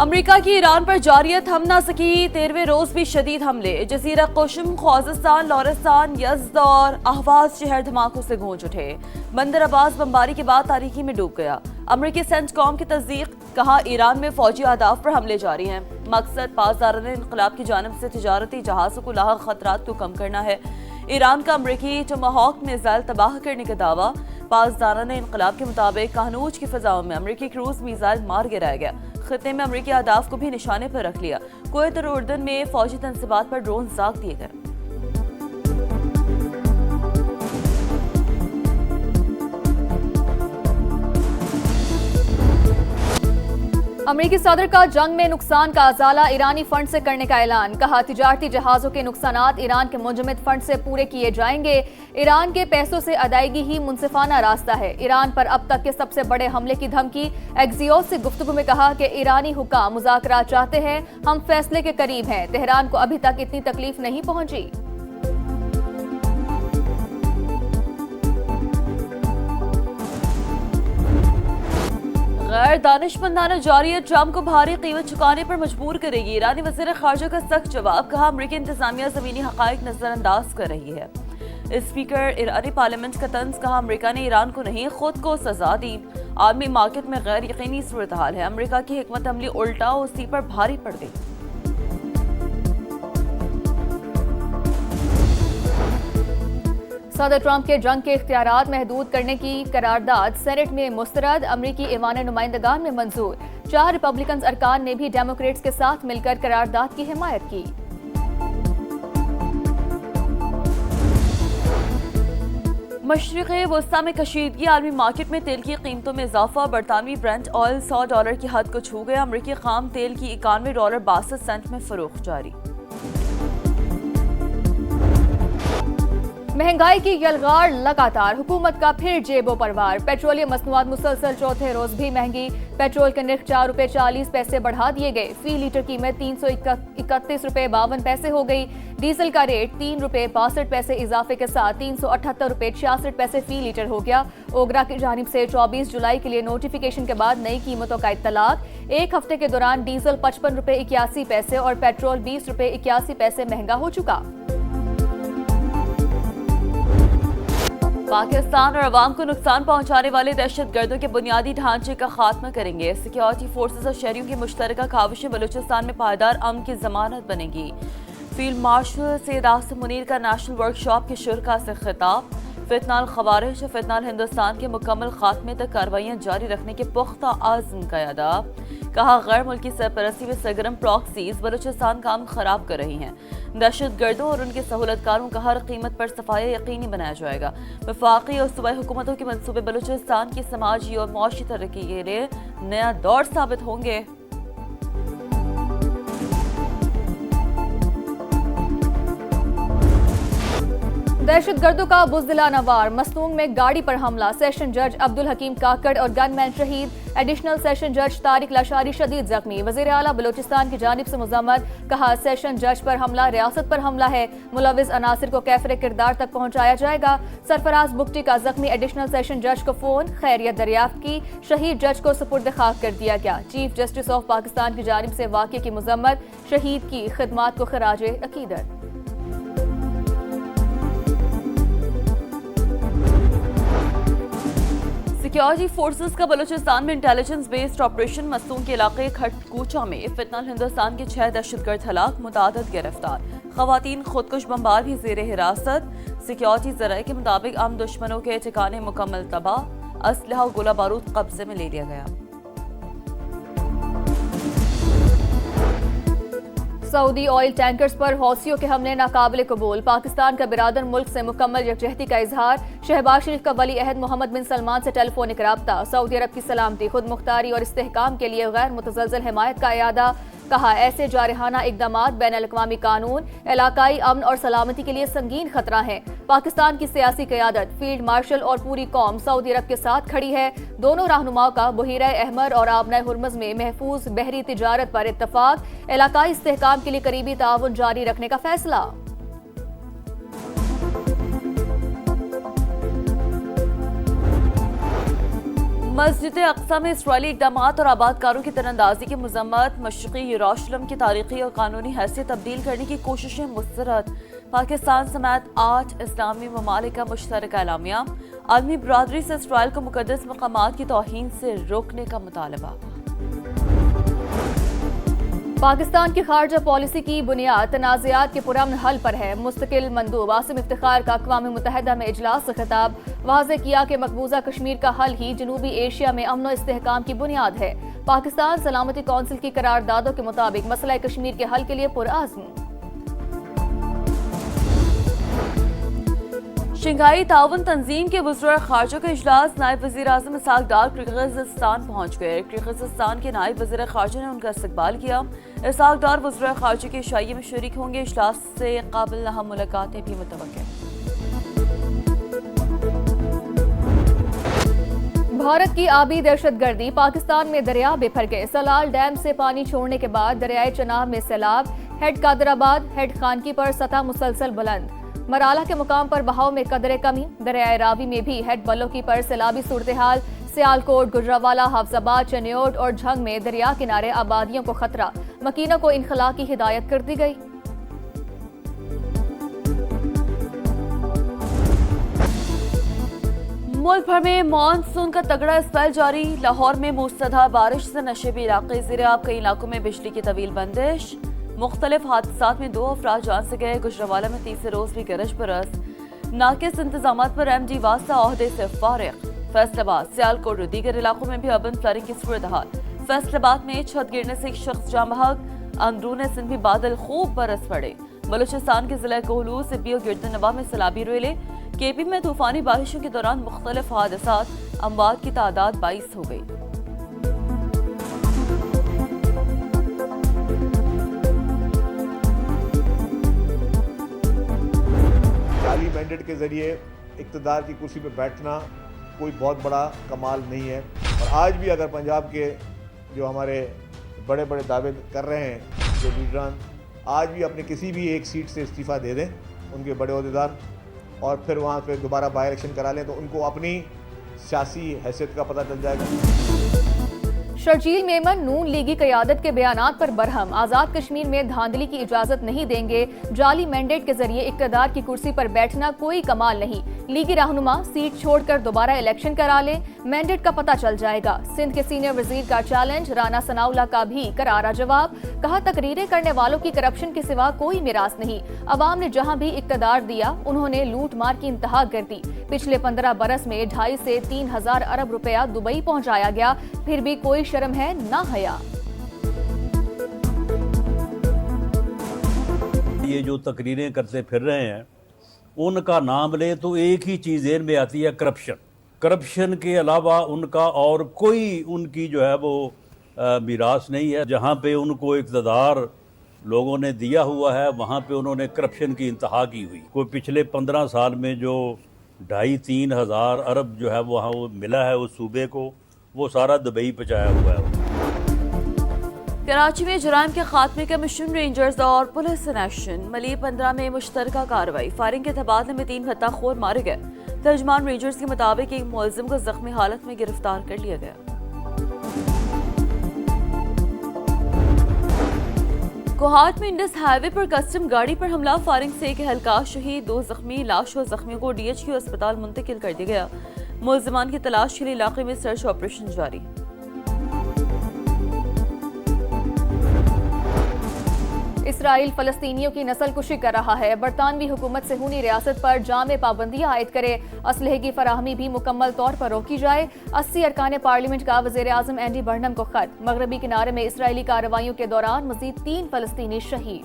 America की Iran पर जारी थम न सकी 13वें रोज भी शदीद हमले। जजीरा कुशम, ख्वाजिस्तान, लौरिस्तान, यज़्द और अहवाज शहर धमाकों से गूंज उठे। बंदर अब्बास बमबारी के बाद तारीकी में डूब गया। अमेरिकी सेंटकॉम की तस्दीक, कहा ईरान में फौजी अहदाफ पर हमले जारी हैं। मकसद पासदाराने इनकलाब की जानिब से तिजारती जहाज़ों को लाहक खतरात को कम करना है। ईरान का अमरीकी टोमाहॉक मिसाइल तबाह करने का दावा। पासदाराने इनकलाब के मुताबिक कानूज की फिजाओं में अमरीकी क्रूज मिसाइल मार गिराया गया। खित्ते में अमरीकी अहदाफ को भी निशाने पर रख लिया। कुवैत और उर्दन में फौजी तनसीबात पर ड्रोन दाग दिए गए। अमेरिकी सदर का जंग में नुकसान का अजाला ईरानी फंड से करने का ऐलान। कहा तिजारती जहाजों के नुकसानात ईरान के मुंजमद फंड से पूरे किए जाएंगे। ईरान के पैसों से अदायगी ही मुनसिफाना रास्ता है। ईरान पर अब तक के सबसे बड़े हमले की धमकी। एक्सियोस से गुफ्तगू में कहा कि ईरानी हुक्काम मुज़ाकरात चाहते हैं, हम फैसले के करीब हैं। तेहरान को अभी तक इतनी तकलीफ नहीं पहुंची। गैर दानिशमंदाना जारी ट्रंप को भारी कीमत चुकाने पर मजबूर करेगी। ईरानी वज़ीर ख़ारजा का सख्त जवाब। कहा अमरीकी इंतजामिया ज़मीनी हक़ाइक़ नज़रअंदाज कर रही है। स्पीकर ईरानी पार्लियामेंट का तंज। कहा अमरीका ने ईरान को नहीं खुद को सजा दी। आलमी मार्केट में गैर यकीनी सूरत हाल है। अमरीका की हिकमत अमली उल्टा उसी पर भारी पड़ गई। सदर ट्रंप के जंग के इख्तियारात महदूद करने की करारदाद सेनेट में मुस्तरद। अमरीकी ऐवान नुमाइंदगान में मंजूर। 4 रिपब्लिकन अरकान ने भी डेमोक्रेट्स के साथ मिलकर करारदाद की हिमायत की। मशरिक़ वस्ता में कशीदगी। आलमी मार्केट में तेल की कीमतों में इजाफा। बरतानवी ब्रेंट ऑयल $100 की हद को छू गया। अमरीकी खाम तेल की $91.62 में फरोख्त जारी। महंगाई की यलगार लगातार। हुकूमत का फिर जेबों पर वार। पेट्रोलियम मसनूआत मुसलसल चौथे रोज भी महंगी। पेट्रोल के निर्ख ₹4.40 बढ़ा दिए गए। फी लीटर कीमत ₹331.52 हो गई। डीजल का रेट ₹3.62 इजाफे के साथ ₹378.66 फी लीटर हो गया। ओगरा की जानिब से 24 जुलाई के लिए नोटिफिकेशन के बाद नई कीमतों का इत्तलाक। एक हफ्ते के दौरान डीजल ₹55.81 और पेट्रोल ₹20.81 महंगा हो चुका। पाकिस्तान और अवाम को नुकसान पहुंचाने वाले दहशतगर्दों के बुनियादी ढांचे का खात्मा करेंगे। सिक्योरिटी फोर्सेस और शहरियों की मुश्तरका काविशें बलूचिस्तान में पायदार अमन की जमानत बनेगी। फील्ड मार्शल सैयद आसिम मुनीर का नेशनल वर्कशॉप के शुरका से खिताब। फितनाल खवारिश और फितनाल हिंदुस्तान के मुकम्मल खात्मे तक कार्रवाइयां जारी रखने के पुख्ता आज़म का अदा। कहा गैर मुल्की सरपरस्ती में सरगर्म प्रॉक्सीज बलूचिस्तान काम खराब कर रही हैं। दहशतगर्दों और उनके सहूलतकारों का हर कीमत पर सफाया यकीनी बनाया जाएगा। वफाकी और सूबाई हुकूमतों के मंसूबे बलूचिस्तान की समाजी और मुआशी तरक्की के लिए नया दौर साबित होंगे। दहशतगर्दों का बुज़दिलाना वार। मस्तूंग में गाड़ी पर हमला। सेशन जज अब्दुल हकीम काकड़ और गनमैन शहीद। एडिशनल सेशन जज तारिक लशारी शदीद जख्मी। वज़ीर आला बलूचिस्तान की जानिब से मुज़म्मत। कहा सेशन जज पर हमला रियासत पर हमला है। मुलविस अनासिर को कैफरे किरदार तक पहुंचाया जाएगा। सरफराज बुगटी का जख्मी एडिशनल सेशन जज को फोन। खैरियत दरियाफ्त की। शहीद जज को सुपुर्द खाक कर दिया गया। चीफ जस्टिस ऑफ पाकिस्तान की जानिब से वाक़े की मुज़म्मत। शहीद की खिदमात को खराज अकीदत। सिक्योरिटी फोर्सेस का बलूचिस्तान में इंटेलिजेंस बेस्ड ऑपरेशन। मस्तूंग के इलाके खटकूचा में फितनाल हिंदुस्तान के 6 दहशतगर्द हलाक, मुतादद गिरफ्तार। खवातीन खुदकुश बमबार भी जेर हिरासत। सिक्योरिटी जराये के मुताबिक आम दुश्मनों के ठिकाने मुकम्मल तबाह। असलहा और गोला बारूद कब्जे में ले लिया गया। सऊदी ऑयल टैंकर्स पर हौसियों के हमले नाकाबिले कबूल। पाकिस्तान का बिरादर मुल्क से मुकम्मल यकजहती का इजहार। शहबाज शरीफ का वली अहद मोहम्मद बिन सलमान से टेलीफोनिक राब्ता। सऊदी अरब की सलामती, खुद मुख्तारी और इस्तेहकाम के लिए गैर मुतज़लज़ल हिमायत का इयादा। कहा ऐसे जारहाना इक़दामात बैनुल-अक़वामी कानून, इलाकाई अमन और सलामती के लिए संगीन खतरा है। पाकिस्तान की सियासी क़यादत, फील्ड मार्शल और पूरी कौम सऊदी अरब के साथ खड़ी है। दोनों रहनुमाओं का बहीरा अहमर और आबना हुर्मुज़ में महफूज बहरी तिजारत पर इत्तफाक। इलाकाई इस्तेहकाम के लिए करीबी ताउन जारी रखने का फैसला। मस्जिद अक्सा में इसराइली इक़दामात और आबादकारों की तीरंदाजी की मजम्मत। मशरक़ी यरूशलेम की तारीखी और कानूनी हैसियत तब्दील करने की कोशिशें मुस्तरद। पाकिस्तान समेत 8 इस्लामी ममालिक का मुश्तरका एलामिया। आलमी बरादरी से इसराइल को मुक़द्दस मकामात की तौहीन से रोकने का मुतालबा। पाकिस्तान की खारजा पॉलिसी की बुनियाद तनाज़ात के पुरअमन हल पर है। मुस्तकिल मंदूब आसिम इफ्तिखार का अक़वाम मुत्तहिदा में इजलास से खिताब। वाज़े किया कि मकबूजा कश्मीर का हल ही जनूबी एशिया में अमन व इस्तेहकाम की बुनियाद है। पाकिस्तान सलामती कौंसिल की करारदादों के मुताबिक मसला कश्मीर के हल के लिए पुरअज़्म। शंघाई ताउन तंजीम के वज़ीर खारजा का इजलास। नायब वज़ीर आज़म इसहाक डार किर्गिज़स्तान पहुँच गए। किर्गिज़स्तान के नायब वज़ीर खारजा ने उनका इस्तकबाल किया। इसहाक डार वज़ीर खारजा के इशाइये में शरीक होंगे। इजलास से काबिल अहम मुलाकातें भी मुतवक्किल। भारत की आबी दहशतगर्दी। पाकिस्तान में दरिया बेफर गए। सलाल डैम से पानी छोड़ने के बाद दरियाए चनाब में सैलाब। हेड कादराबाद, हेड खानकी पर सतह मुसलसल बुलंद। मराला के मुकाम पर बहाव में कदरे कमी। दरियाए रावी में भी हेड बलोकी पर सैलाबी सूरत हाल। सियालकोट, गुजरावाला, हाफजाबाद, चनियोट और झंग में दरिया किनारे आबादियों को खतरा। मकीनों को इनखला की हिदायत कर दी गई। मुल्क भर में मानसून का तगड़ा स्पेल जारी। लाहौर में मूसलाधार बारिश से नशेबी इलाके ज़ेर-आब। कई इलाकों में बिजली की तवील बंदिश। मुख्तलिफ हादसात में 2 अफराद जान से गए। गुजरावाला में तीसरे रोज भी गरज बरस। नाकिस इंतजामात पर MD वास्ता ओहदे से फारिग। फैसलाबाद, सियालकोट और दीगर इलाकों में भी अर्बन फ्लडिंग की सूरत हाल। फैसलाबाद में छत गिरने से एक शख्स जाँ बहक। अंदरून सिंध भी बादल खूब बरस पड़े। बलूचिस्तान के जिला कोहलू, सिब्बी और गिरदनवा में सैलाबी रेले। KP में तूफानी बारिशों के दौरान मुख्तलिफ हादसात। अमवात की तादाद 22 हो गई। जाली मैंडेट के जरिए इक़्तिदार की कुर्सी पर बैठना कोई बहुत बड़ा कमाल नहीं है। और आज भी अगर पंजाब के जो हमारे बड़े बड़े दावे कर रहे हैं जो लीडरान, आज भी अपने किसी भी एक सीट से इस्तीफ़ा दे दें उनके बड़े ओहदेदार, और फिर वहाँ पे दोबारा बाई इलेक्शन करा लें, तो उनको अपनी सियासी हैसियत का पता चल जाएगा। शर्जील मेमन नून लीगी क़यादत के बयानात पर बरहम। आज़ाद कश्मीर में धांधली की इजाज़त नहीं देंगे। जाली मैंडेट के जरिए इक़्तिदार की कुर्सी पर बैठना कोई कमाल नहीं। लीगी रहनुमा सीट छोड़कर दोबारा इलेक्शन करा ले, मैंडेट का पता चल जाएगा। सिंध के सीनियर वजीर का चैलेंज। राना सनाउल्लाह का भी करारा जवाब। कहा, तकरीरें करने वालों की करप्शन के सिवा कोई मिरास नहीं। अवाम ने जहां भी इक़्तिदार दिया उन्होंने लूट मार की इंतहा कर दी। पिछले 15 बरस में 2.5 से 3 हज़ार अरब रुपया दुबई पहुंचाया गया, फिर भी कोई शर्म है ना हया। ये जो तकरीरें करते फिर रहे हैं, उनका नाम ले तो एक ही चीज़ ज़हन में आती है, करप्शन। करप्शन के अलावा उनका और कोई उनकी जो है वो मिरास नहीं है। जहाँ पे उनको इक़्तिदार लोगों ने दिया हुआ है वहाँ पे उन्होंने करप्शन की इंतहा की हुई। कोई पिछले 15 साल में जो 2.5-3 हज़ार अरब जो है वहाँ वो मिला है उस सूबे को, वो सारा दुबई पहुँचाया हुआ है। कराची में जुराइम के खात्मे का मिशन रेंजर्स और पुलिस इन एक्शन। मली 15 में मुश्तरका कार्रवाई। फायरिंग के तबादले में 3 हत्याखोर मारे गए। तर्जमान रेंजर्स के मुताबिक एक मुलजिम को जख्मी हालत में गिरफ्तार कर लिया गया। कोहाट में इंडस हाईवे पर कस्टम गाड़ी पर हमला। फायरिंग से एक एहलकार शहीद, 2 जख्मी। लाश और जख्मियों को DHQ अस्पताल मुंतकिल कर दिया गया। मुलजिमान की तलाश के लिए इलाके में सर्च ऑपरेशन जारी। इसराइल फलस्तीनियों की नस्लकुशी कर रहा है। बरतानवी हुकूमत से हुनी रियासत पर जामे पाबंदियां आयद करे। असलहे की फराहमी भी मुकम्मल तौर पर रोकी जाए। 80 अरकान पार्लियामेंट का वज़ीर आज़म एंडी बर्नम को खत। मगरबी किनारे में इसराइली कार्रवाइयों के दौरान मजीद 3 फलस्तीनी शहीद।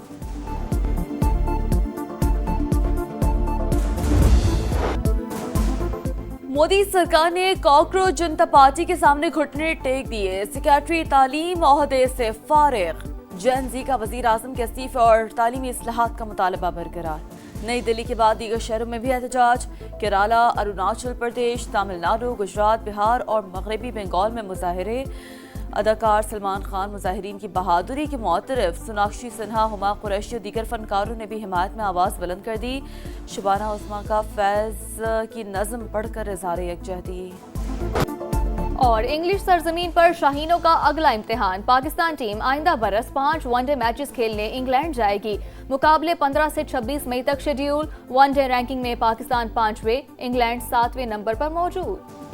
मोदी सरकार ने कॉकरोच जनता पार्टी के सामने घुटने टेक दिए। सेक्रेटरी तालीम ओहदे से फारिग। जैन जी का वजीर आजम के इस्तीफे और तालीमी इस्लाहात का मुतालबा बरकरार। नई दिल्ली के बाद दीगर शहरों में भी एहतजाज। केरला, अरुणाचल प्रदेश, तमिलनाडु, गुजरात, बिहार और मगरबी बंगाल में मुजाहरे। अदाकार सलमान खान मुजाहिरीन की बहादुरी के मुअतरफ। सोनाक्षी सिन्हा, हुमा कुरैशी और दीगर फनकारों ने भी हिमायत में आवाज़ बुलंद कर दी। शबाना उस्मा का फैज़ की नज़म पढ़कर इज़हार यकजहती। और इंग्लिश सरजमीन पर शाहीनों का अगला इम्तिहान। पाकिस्तान टीम आइंदा बरस 5 वनडे मैचेस खेलने इंग्लैंड जाएगी। मुकाबले 15 से 26 मई तक शेड्यूल। वनडे रैंकिंग में पाकिस्तान 5वें, इंग्लैंड 7वें नंबर पर मौजूद।